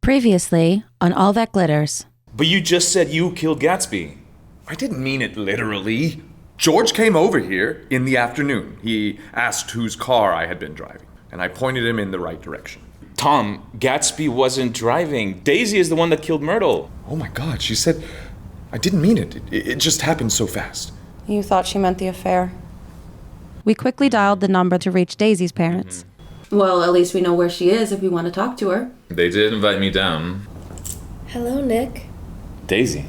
Previously, on All That Glitters. But you just said you killed Gatsby. I didn't mean it literally. George came over here in the afternoon. He asked whose car I had been driving, and I pointed him in the right direction. Tom, Gatsby wasn't driving. Daisy is the one that killed Myrtle. Oh my God, she said, I didn't mean it. It just happened so fast. You thought she meant the affair. We quickly dialed the number to reach Daisy's parents. Well, at least we know where she is if we want to talk to her. They did invite me down. Hello, Nick. Daisy.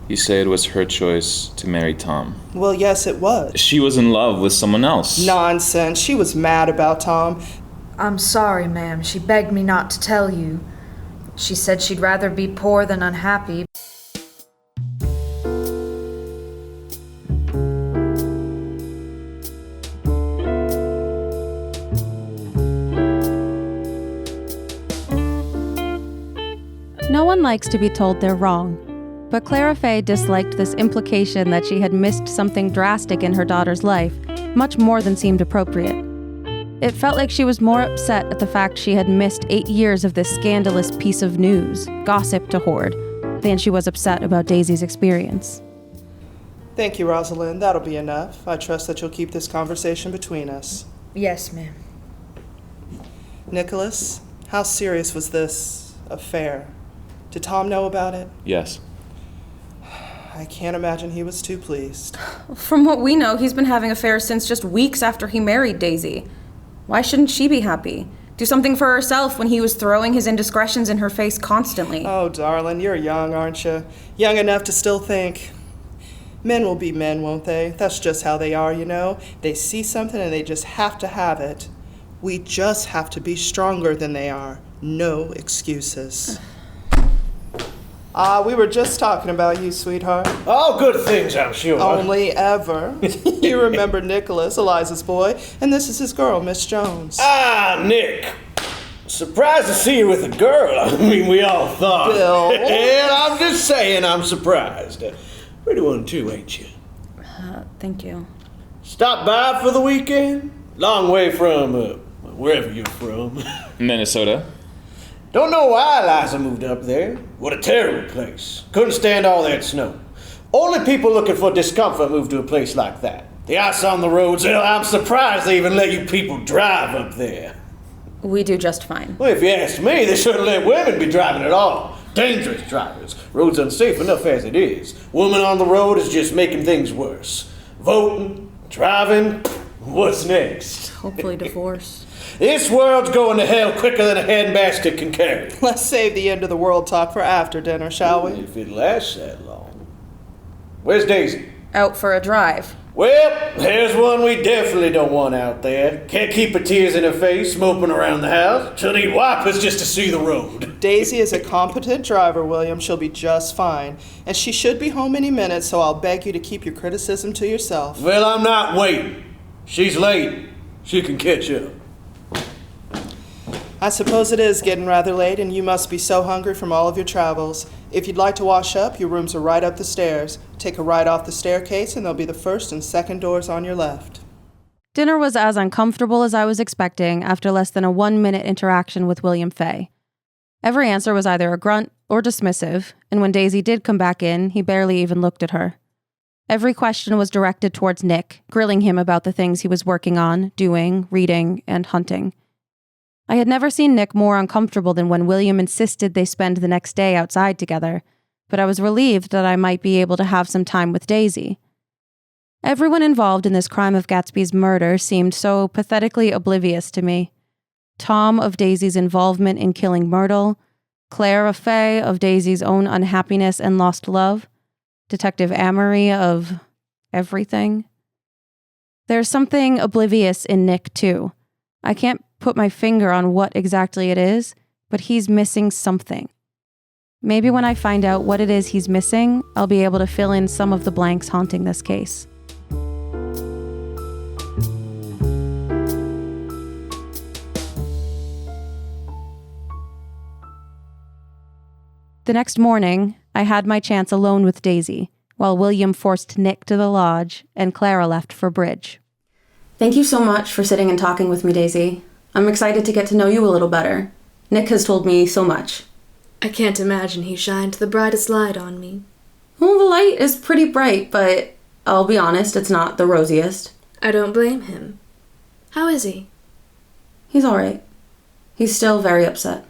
You say it was her choice to marry Tom. Well, yes, it was. She was in love with someone else. Nonsense. She was mad about Tom. I'm sorry, ma'am. She begged me not to tell you. She said she'd rather be poor than unhappy. No one likes to be told they're wrong, but Clara Fay disliked this implication that she had missed something drastic in her daughter's life, much more than seemed appropriate. It felt like she was more upset at the fact she had missed 8 years of this scandalous piece of news, gossip to hoard, than she was upset about Daisy's experience. Thank you, Rosalind. That'll be enough. I trust that you'll keep this conversation between us. Yes, ma'am. Nicholas, how serious was this affair? Did Tom know about it? Yes. I can't imagine he was too pleased. From what we know, he's been having affairs since just weeks after he married Daisy. Why shouldn't she be happy? Do something for herself when he was throwing his indiscretions in her face constantly. Oh, darling, you're young, aren't you? Young enough to still think. Men will be men, won't they? That's just how they are, you know? They see something and they just have to have it. We just have to be stronger than they are. No excuses. We were just talking about you, sweetheart. All good things, I'm sure. Only ever. You remember Nicholas, Eliza's boy, and this is his girl, Miss Jones. Ah, Nick. Surprised to see you with a girl. I mean, we all thought. Bill. And I'm just saying I'm surprised. Pretty one too, ain't you? Thank you. Stop by for the weekend? Long way from, wherever you're from. Minnesota. Don't know why Eliza moved up there. What a terrible place. Couldn't stand all that snow. Only people looking for discomfort move to a place like that. The ice on the roads, hell, I'm surprised they even let you people drive up there. We do just fine. Well, if you ask me, they shouldn't let women be driving at all. Dangerous drivers. Roads unsafe enough as it is. Woman on the road is just making things worse. Voting, driving, what's next? Hopefully divorce. This world's going to hell quicker than a handbasket can carry. Let's save the end of the world talk for after dinner, shall we? If it lasts that long. Where's Daisy? Out for a drive. Well, there's one we definitely don't want out there. Can't keep her tears in her face, moping around the house. She'll need wipers just to see the road. Daisy is a competent driver, William. She'll be just fine. And she should be home any minute, so I'll beg you to keep your criticism to yourself. Well, I'm not waiting. She's late. She can catch up. I suppose it is getting rather late, and you must be so hungry from all of your travels. If you'd like to wash up, your rooms are right up the stairs. Take a right off the staircase, and they'll be the first and second doors on your left. Dinner was as uncomfortable as I was expecting after less than a 1-minute interaction with William Fay. Every answer was either a grunt or dismissive, and when Daisy did come back in, he barely even looked at her. Every question was directed towards Nick, grilling him about the things he was working on, doing, reading, and hunting. I had never seen Nick more uncomfortable than when William insisted they spend the next day outside together, but I was relieved that I might be able to have some time with Daisy. Everyone involved in this crime of Gatsby's murder seemed so pathetically oblivious to me. Tom of Daisy's involvement in killing Myrtle, Clara Fay of Daisy's own unhappiness and lost love, Detective Amory of everything. There's something oblivious in Nick, too. I can't put my finger on what exactly it is, but he's missing something. Maybe when I find out what it is he's missing, I'll be able to fill in some of the blanks haunting this case. The next morning, I had my chance alone with Daisy, while William forced Nick to the lodge and Clara left for bridge. Thank you so much for sitting and talking with me, Daisy. I'm excited to get to know you a little better. Nick has told me so much. I can't imagine he shined the brightest light on me. Well, the light is pretty bright, but I'll be honest, it's not the rosiest. I don't blame him. How is he? He's alright. He's still very upset.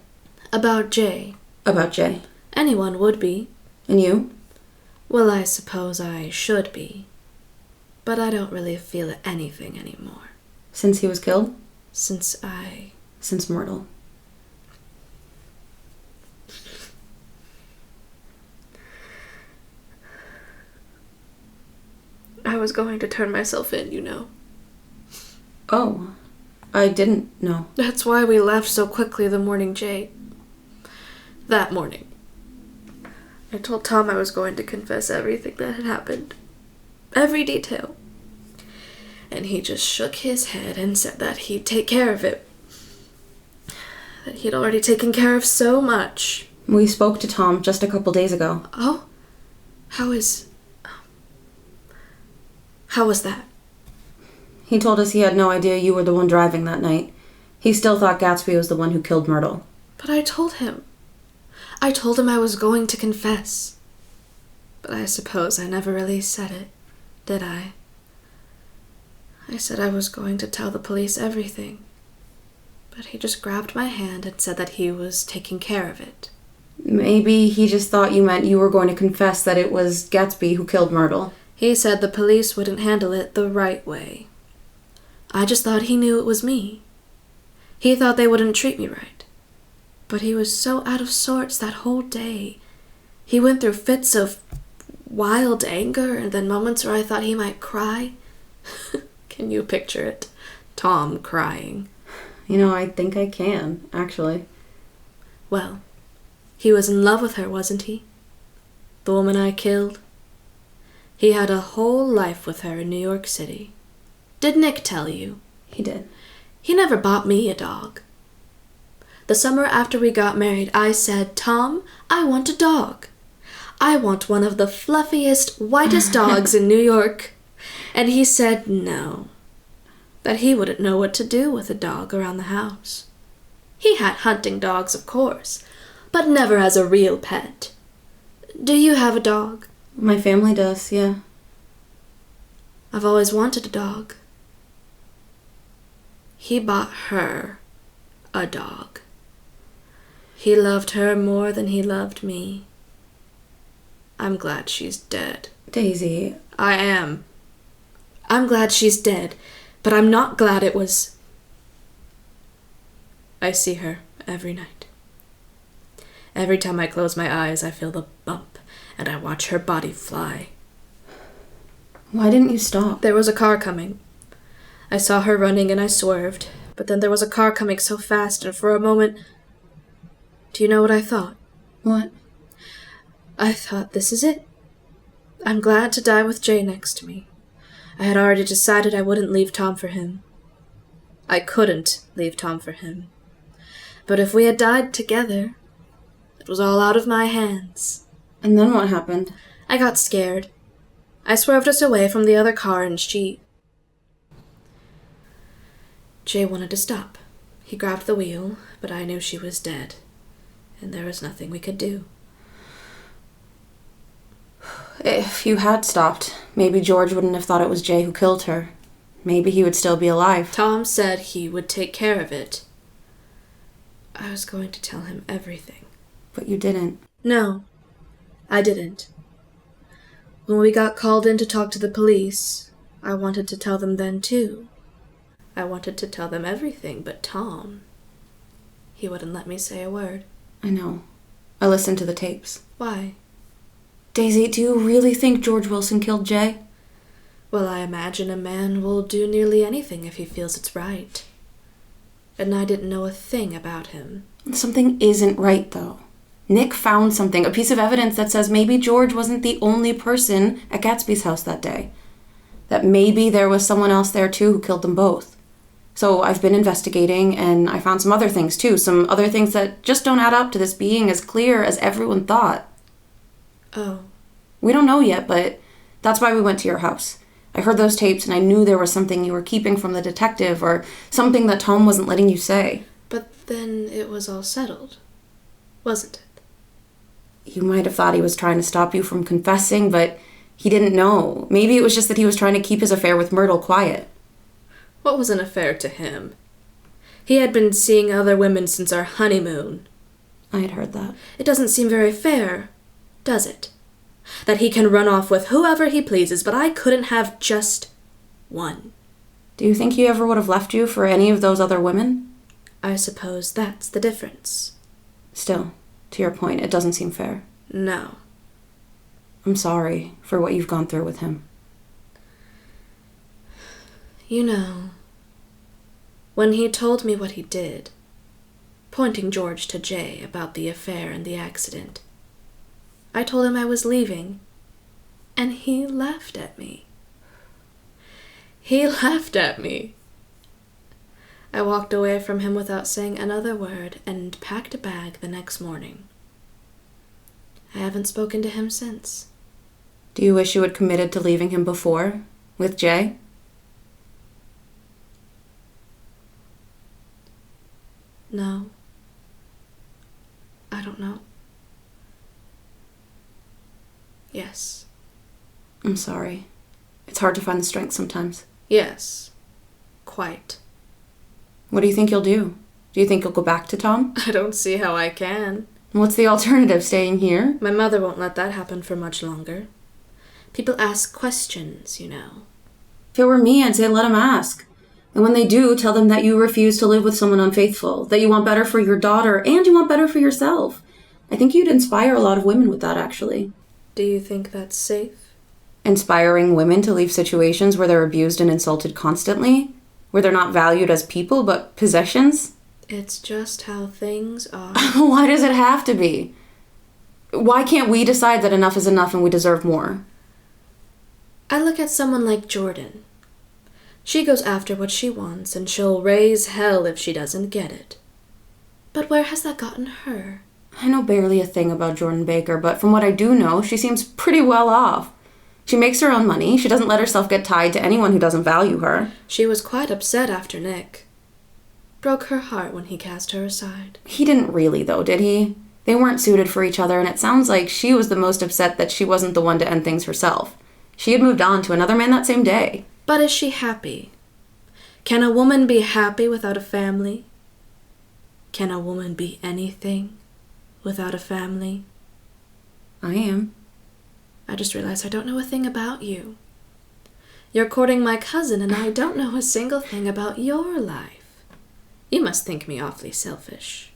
About Jay. About Jay. Anyone would be. And you? Well, I suppose I should be. But I don't really feel anything anymore. Since he was killed? Since Myrtle. I was going to turn myself in, you know. Oh, I didn't know. That's why we left so quickly the morning Jay. That morning. I told Tom I was going to confess everything that had happened. Every detail. And he just shook his head and said that he'd take care of it. That he'd already taken care of so much. We spoke to Tom just a couple days ago. Oh? How was that? He told us he had no idea you were the one driving that night. He still thought Gatsby was the one who killed Myrtle. But I told him. I told him I was going to confess. But I suppose I never really said it, did I? I said I was going to tell the police everything. But he just grabbed my hand and said that he was taking care of it. Maybe he just thought you meant you were going to confess that it was Gatsby who killed Myrtle. He said the police wouldn't handle it the right way. I just thought he knew it was me. He thought they wouldn't treat me right. But he was so out of sorts that whole day. He went through fits of wild anger and then moments where I thought he might cry. Can you picture it? Tom crying. You know, I think I can, actually. Well, he was in love with her, wasn't he? The woman I killed? He had a whole life with her in New York City. Did Nick tell you? He did. He never bought me a dog. The summer after we got married, I said, Tom, I want a dog. I want one of the fluffiest, whitest dogs in New York. And he said no. That he wouldn't know what to do with a dog around the house. He had hunting dogs, of course, but never as a real pet. Do you have a dog? My family does, yeah. I've always wanted a dog. He bought her a dog. He loved her more than he loved me. I'm glad she's dead. Daisy. I am. I'm glad she's dead, but I'm not glad it was... I see her every night. Every time I close my eyes, I feel the bump, and I watch her body fly. Why didn't you stop? There was a car coming. I saw her running and I swerved, but then there was a car coming so fast, and for a moment... Do you know what I thought? What? I thought, this is it. I'm glad to die with Jay next to me. I had already decided I wouldn't leave Tom for him. I couldn't leave Tom for him. But if we had died together, it was all out of my hands. And then what happened? I got scared. I swerved us away from the other car and Jay wanted to stop. He grabbed the wheel, but I knew she was dead, and there was nothing we could do. If you had stopped, maybe George wouldn't have thought it was Jay who killed her. Maybe he would still be alive. Tom said he would take care of it. I was going to tell him everything. But you didn't. No, I didn't. When we got called in to talk to the police, I wanted to tell them then too. I wanted to tell them everything, but Tom, he wouldn't let me say a word. I know. I listened to the tapes. Why? Daisy, do you really think George Wilson killed Jay? Well, I imagine a man will do nearly anything if he feels it's right. And I didn't know a thing about him. Something isn't right, though. Nick found something, a piece of evidence that says maybe George wasn't the only person at Gatsby's house that day. That maybe there was someone else there, too, who killed them both. So I've been investigating, and I found some other things, too. Some other things that just don't add up to this being as clear as everyone thought. Oh. We don't know yet, but that's why we went to your house. I heard those tapes, and I knew there was something you were keeping from the detective, or something that Tom wasn't letting you say. But Then it was all settled, wasn't it? You might have thought he was trying to stop you from confessing, but he didn't know. Maybe it was just that he was trying to keep his affair with Myrtle quiet. What was an affair to him? He had been seeing other women since our honeymoon. I had heard that. It doesn't seem very fair, does it? That he can run off with whoever he pleases, but I couldn't have just one. Do you think he ever would have left you for any of those other women? I suppose that's the difference. Still, to your point, it doesn't seem fair. No. I'm sorry for what you've gone through with him. You know, when he told me what he did, pointing George to Jay about the affair and the accident, I told him I was leaving, and he laughed at me. He laughed at me. I walked away from him without saying another word and packed a bag the next morning. I haven't spoken to him since. Do you wish you had committed to leaving him before, with Jay? No. I don't know. Yes. I'm sorry. It's hard to find the strength sometimes. Yes. Quite. What do you think you'll do? Do you think you'll go back to Tom? I don't see how I can. What's the alternative, staying here? My mother won't let that happen for much longer. People ask questions, you know. If it were me, I'd say let them ask. And when they do, tell them that you refuse to live with someone unfaithful, that you want better for your daughter, and you want better for yourself. I think you'd inspire a lot of women with that, actually. Do you think that's safe? Inspiring women to leave situations where they're abused and insulted constantly, where they're not valued as people, but possessions? It's just how things are. Why does it have to be? Why can't we decide that enough is enough and we deserve more? I look at someone like Jordan. She goes after what she wants, and she'll raise hell if she doesn't get it. But where has that gotten her? I know barely a thing about Jordan Baker, but from what I do know, she seems pretty well off. She makes her own money. She doesn't let herself get tied to anyone who doesn't value her. She was quite upset after Nick. Broke her heart when he cast her aside. He didn't really, though, did he? They weren't suited for each other, and it sounds like she was the most upset that she wasn't the one to end things herself. She had moved on to another man that same day. But is she happy? Can a woman be happy without a family? Can a woman be anything without a family? I am. I just realized I don't know a thing about you. You're courting my cousin, and I don't know a single thing about your life. You must think me awfully selfish.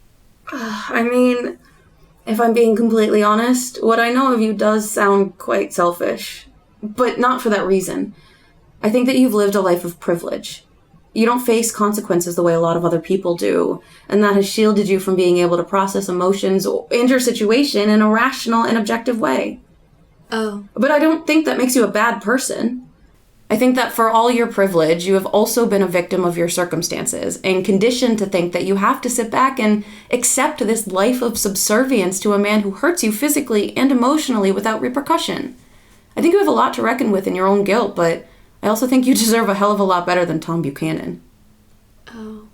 I mean, if I'm being completely honest, what I know of you does sound quite selfish. But not for that reason. I think that you've lived a life of privilege. You don't face consequences the way a lot of other people do, and that has shielded you from being able to process emotions and your situation in a rational and objective way. Oh. But I don't think that makes you a bad person. I think that for all your privilege, you have also been a victim of your circumstances and conditioned to think that you have to sit back and accept this life of subservience to a man who hurts you physically and emotionally without repercussion. I think you have a lot to reckon with in your own guilt, but I also think you deserve a hell of a lot better than Tom Buchanan. Oh.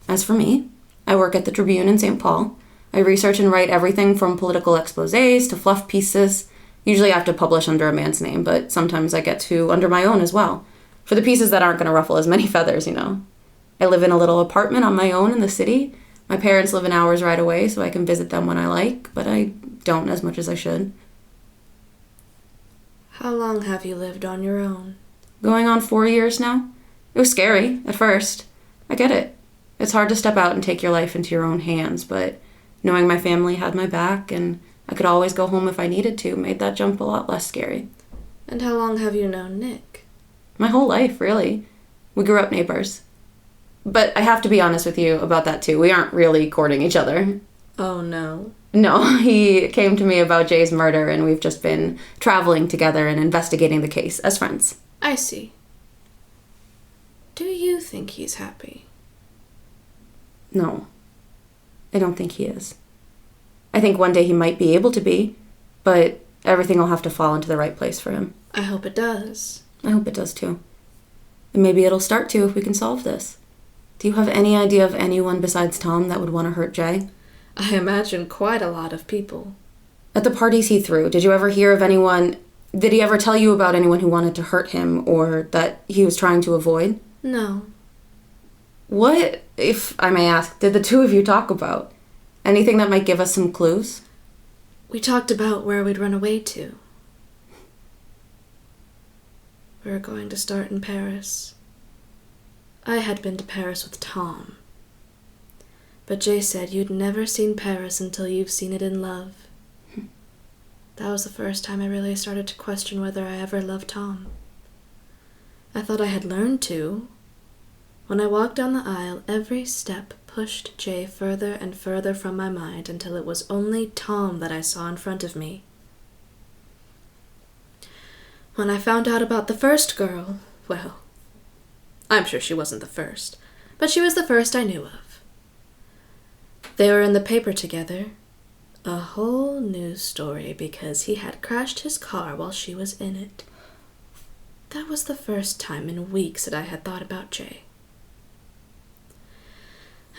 As for me, I work at the Tribune in St. Paul. I research and write everything from political exposés to fluff pieces. Usually I have to publish under a man's name, but sometimes I get to under my own as well. For the pieces that aren't going to ruffle as many feathers, you know. I live in a little apartment on my own in the city. My parents live an hour's ride away, so I can visit them when I like, but I don't as much as I should. How long have you lived on your own? Going on 4 years now. It was scary at first. I get it. It's hard to step out and take your life into your own hands, but knowing my family had my back and I could always go home if I needed to made that jump a lot less scary. And how long have you known Nick? My whole life, really. We grew up neighbors. But I have to be honest with you about that too. We aren't really courting each other. Oh no. No, he came to me about Jay's murder and we've just been traveling together and investigating the case as friends. I see. Do you think he's happy? No. I don't think he is. I think one day he might be able to be, but everything will have to fall into the right place for him. I hope it does. I hope it does too. And maybe it'll start to if we can solve this. Do you have any idea of anyone besides Tom that would want to hurt Jay? I imagine quite a lot of people. At the parties he threw, did you ever hear of anyone... Did he ever tell you about anyone who wanted to hurt him or that he was trying to avoid? No. What, if I may ask, did the two of you talk about? Anything that might give us some clues? We talked about where we'd run away to. We were going to start in Paris. I had been to Paris with Tom. But Jay said you'd never seen Paris until you've seen it in love. That was the first time I really started to question whether I ever loved Tom. I thought I had learned to. When I walked down the aisle, every step pushed Jay further and further from my mind until it was only Tom that I saw in front of me. When I found out about the first girl, well, I'm sure she wasn't the first, but she was the first I knew of. They were in the paper together. A whole news story because he had crashed his car while she was in it. That was the first time in weeks that I had thought about Jay.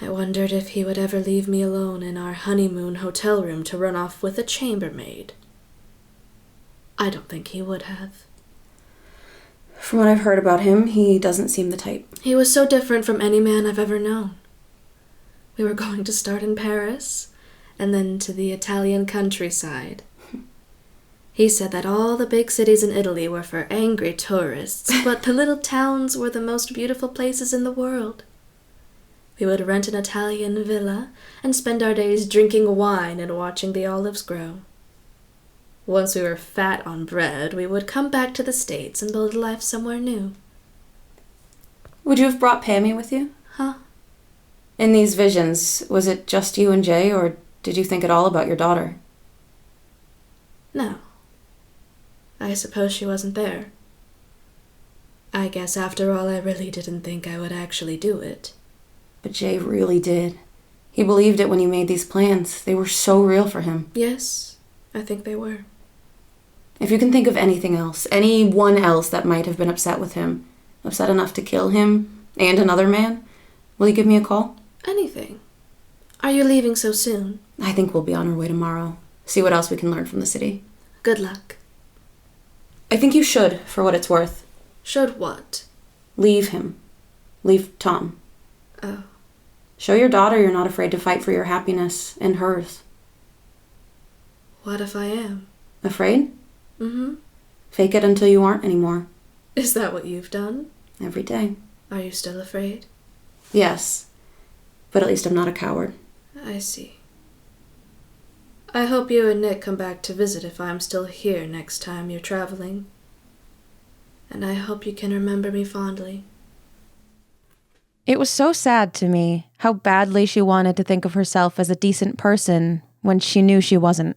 I wondered if he would ever leave me alone in our honeymoon hotel room to run off with a chambermaid. I don't think he would have. From what I've heard about him, he doesn't seem the type. He was so different from any man I've ever known. We were going to start in Paris, and then to the Italian countryside. He said that all the big cities in Italy were for angry tourists, but the little towns were the most beautiful places in the world. We would rent an Italian villa and spend our days drinking wine and watching the olives grow. Once we were fat on bread, we would come back to the States and build a life somewhere new. Would you have brought Pammy with you? Huh? In these visions, was it just you and Jay, or did you think at all about your daughter? No. I suppose she wasn't there. I guess after all, I really didn't think I would actually do it. But Jay really did. He believed it when you made these plans. They were so real for him. Yes, I think they were. If you can think of anything else, anyone else that might have been upset with him, upset enough to kill him and another man, will you give me a call? Anything. Are you leaving so soon? I think we'll be on our way tomorrow. See what else we can learn from the city. Good luck. I think you should, for what it's worth. Should what? Leave him. Leave Tom. Oh. Show your daughter you're not afraid to fight for your happiness and hers. What if I am? Afraid? Mm-hmm. Fake it until you aren't anymore. Is that what you've done? Every day. Are you still afraid? Yes. But at least I'm not a coward. I see. I hope you and Nick come back to visit if I'm still here next time you're traveling. And I hope you can remember me fondly. It was so sad to me how badly she wanted to think of herself as a decent person when she knew she wasn't.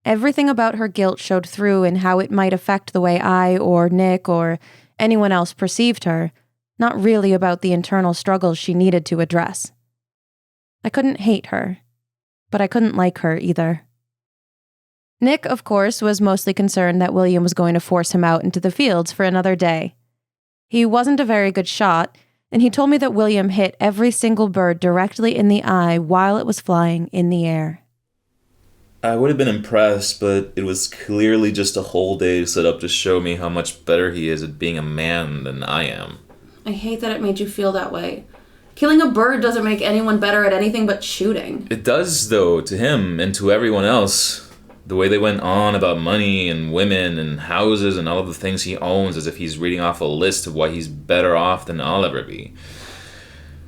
Everything about her guilt showed through in how it might affect the way I or Nick or anyone else perceived her, not really about the internal struggles she needed to address. I couldn't hate her, but I couldn't like her either. Nick, of course, was mostly concerned that William was going to force him out into the fields for another day. He wasn't a very good shot, and he told me that William hit every single bird directly in the eye while it was flying in the air. I would have been impressed, but it was clearly just a whole day set up to show me how much better he is at being a man than I am. I hate that it made you feel that way. Killing a bird doesn't make anyone better at anything but shooting. It does, though, to him and to everyone else. The way they went on about money and women and houses and all of the things he owns as if he's reading off a list of why he's better off than I'll ever be.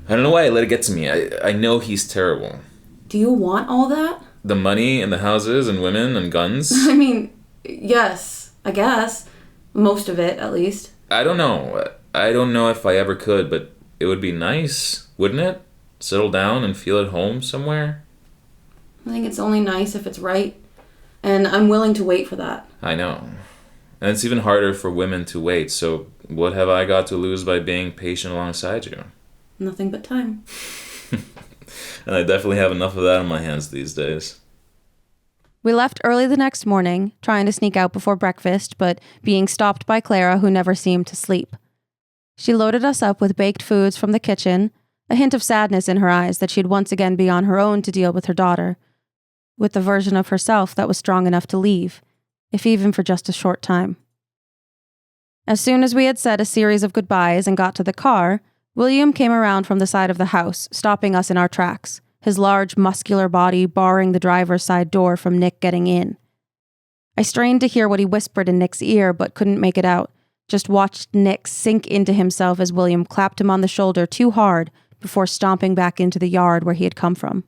I don't know why I let it get to me. I know he's terrible. Do you want all that? The money and the houses and women and guns? I mean, yes, I guess. Most of it, at least. I don't know. I don't know if I ever could, but it would be nice, wouldn't it? Settle down and feel at home somewhere? I think it's only nice if it's right. And I'm willing to wait for that. I know. And it's even harder for women to wait, so what have I got to lose by being patient alongside you? Nothing but time. And I definitely have enough of that on my hands these days. We left early the next morning, trying to sneak out before breakfast, but being stopped by Clara, who never seemed to sleep. She loaded us up with baked foods from the kitchen, a hint of sadness in her eyes that she'd once again be on her own to deal with her daughter, with the version of herself that was strong enough to leave, if even for just a short time. As soon as we had said a series of goodbyes and got to the car, William came around from the side of the house, stopping us in our tracks, his large, muscular body barring the driver's side door from Nick getting in. I strained to hear what he whispered in Nick's ear, but couldn't make it out, just watched Nick sink into himself as William clapped him on the shoulder too hard before stomping back into the yard where he had come from.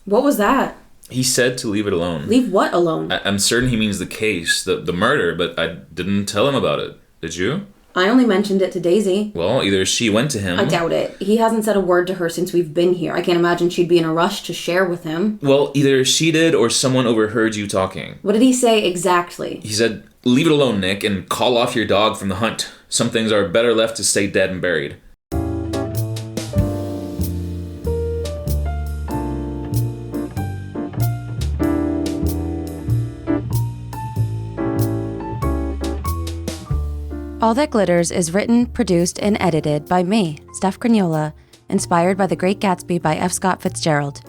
What was that? He said to leave it alone. Leave what alone? I'm certain he means the case, the murder, but I didn't tell him about it. Did you? I only mentioned it to Daisy. Well, either she went to him... I doubt it. He hasn't said a word to her since we've been here. I can't imagine she'd be in a rush to share with him. Well, either she did or someone overheard you talking. What did he say exactly? He said, leave it alone, Nick, and call off your dog from the hunt. Some things are better left to stay dead and buried. All That Glitters is written, produced, and edited by me, Steph Crugnola, inspired by The Great Gatsby by F. Scott Fitzgerald.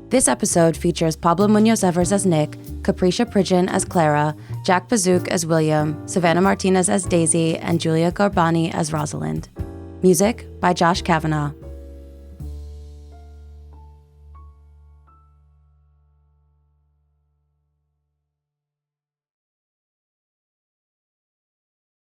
This episode features Pablo Muñoz-Evers as Nick, Kaprecia Pridgen as Clara, Jack Baziuk as William, Savannah Martinez as Daisy, and Giulia Garbani as Rosalind. Music by Josh Kavanaugh.